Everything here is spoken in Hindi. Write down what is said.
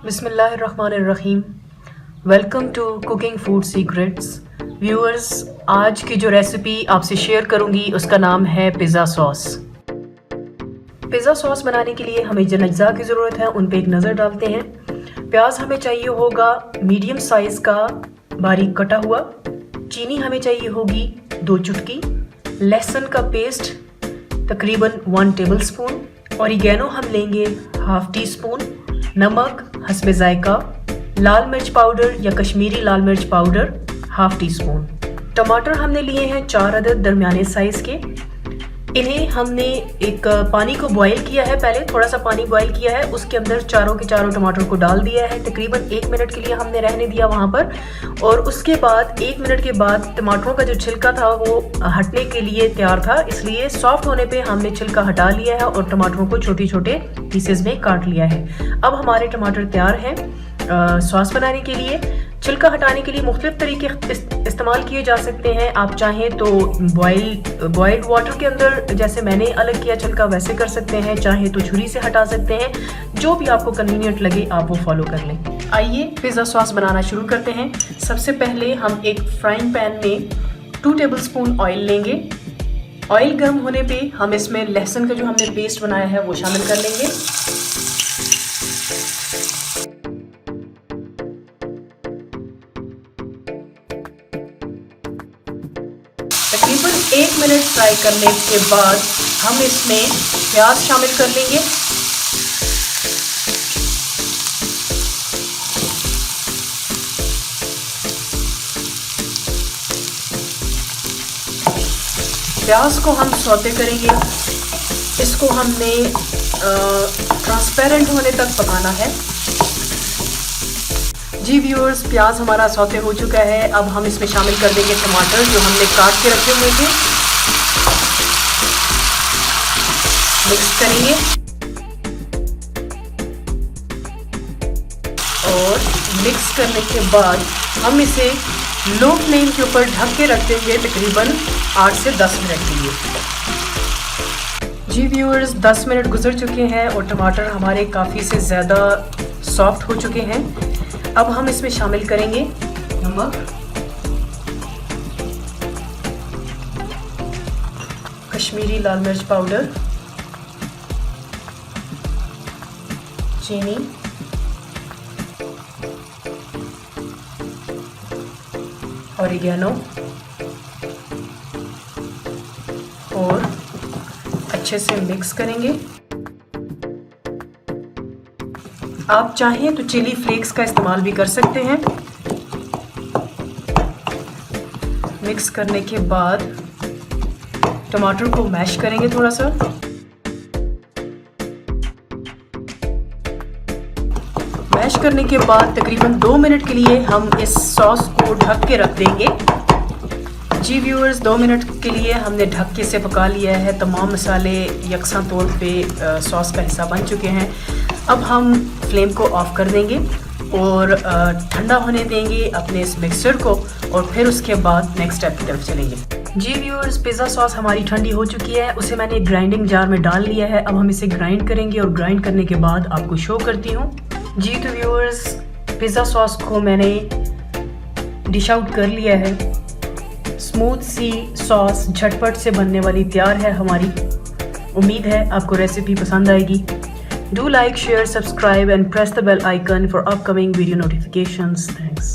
बिस्मिल्लाहिर्रहमानिर्रहीम। Welcome to cooking food secrets. Viewers, आज की जो रेसिपी आपसे शेयर करूंगी उसका नाम है पिज़्ज़ा सॉस। पिज़्ज़ा सॉस बनाने के लिए हमें जिन अज्जा की ज़रूरत है उन पे एक नज़र डालते हैं। प्याज हमें चाहिए होगा मीडियम साइज़ का बारीक कटा हुआ। चीनी हमें चाहिए होगी 2 चुटकी। लहसुन का पेस्ट तकरीबन 1 टेबल स्पून। ऑरिगेनो हम लेंगे 1/2 टी स्पून। नमक हस्बे जायका। लाल मिर्च पाउडर या कश्मीरी लाल मिर्च पाउडर 1/2 टी स्पून। टमाटर हमने लिए हैं 4 अदद दरमियाने साइज के। इन्हें हमने एक पानी को बॉईल किया है, पहले थोड़ा सा पानी बॉईल किया है, उसके अंदर चारों के चारों टमाटर को डाल दिया है। तकरीबन 1 मिनट के लिए हमने रहने दिया वहाँ पर, और उसके बाद 1 मिनट के बाद टमाटरों का जो छिलका था वो हटने के लिए तैयार था, इसलिए सॉफ्ट होने पे हमने छिलका हटा लिया है और टमाटरों को छोटे छोटे पीसेस में काट लिया है। अब हमारे टमाटर तैयार हैं सॉस बनाने के लिए। छिलका हटाने के लिए मुख्तलिफ तरीके इस्तेमाल किए जा सकते हैं। आप चाहें तो बॉइल्ड वाटर के अंदर, जैसे मैंने अलग किया छिलका, वैसे कर सकते हैं। चाहें तो छुरी से हटा सकते हैं। जो भी आपको कन्वीनियंट लगे आप वो फॉलो कर लें। आइए पिज़्ज़ा सॉस बनाना शुरू करते हैं। सबसे पहले हम एक फ्राइंग पैन में 2 टेबल स्पून ऑयल लेंगे। ऑयल गर्म होने पे हम इसमें लहसुन का जो हमने पेस्ट बनाया है वो शामिल कर लेंगे। तकरीबन 1 मिनट फ्राई करने के बाद हम इसमें प्याज शामिल कर लेंगे। प्याज को हम सौते करेंगे। इसको हमने ट्रांसपेरेंट होने तक पकाना है। जी व्यूअर्स, प्याज हमारा सौते हो चुका है। अब हम इसमें शामिल कर देंगे टमाटर जो हमने काट के रखे हुए थे। मिक्स करेंगे और मिक्स करने के बाद हम इसे लो फ्लेम के ऊपर ढक के रख देंगे तकरीबन 8 से 10 मिनट के लिए। जी व्यूअर्स, 10 मिनट गुजर चुके हैं और टमाटर हमारे काफ़ी से ज़्यादा सॉफ्ट हो चुके हैं। अब हम इसमें शामिल करेंगे नमक, कश्मीरी लाल मिर्च पाउडर, चीनी, ऑरिगेनो और अच्छे से मिक्स करेंगे। आप चाहें तो चिली फ्लेक्स का इस्तेमाल भी कर सकते हैं। मिक्स करने के बाद टमाटर को मैश करेंगे थोड़ा सा। मैश करने के बाद तकरीबन 2 मिनट के लिए हम इस सॉस को ढक के रख देंगे। जी व्यूअर्स, 2 मिनट के लिए हमने ढक के से पका लिया है। तमाम मसाले यकसा तौर पे सॉस का हिस्सा बन चुके हैं। अब हम फ्लेम को ऑफ कर देंगे और ठंडा होने देंगे अपने इस मिक्सचर को, और फिर उसके बाद नेक्स्ट स्टेप की तरफ चलेंगे। जी व्यूअर्स, पिज़्ज़ा सॉस हमारी ठंडी हो चुकी है। उसे मैंने एक ग्राइंडिंग जार में डाल लिया है। अब हम इसे ग्राइंड करेंगे और ग्राइंड करने के बाद आपको शो करती हूँ। जी तो व्यूअर्स, पिज़्ज़ा सॉस को मैंने डिश आउट कर लिया है। स्मूथ सी सॉस झटपट से बनने वाली तैयार है हमारी। उम्मीद है आपको रेसिपी पसंद आएगी। Do like, share, subscribe and press the bell icon for upcoming video notifications. Thanks.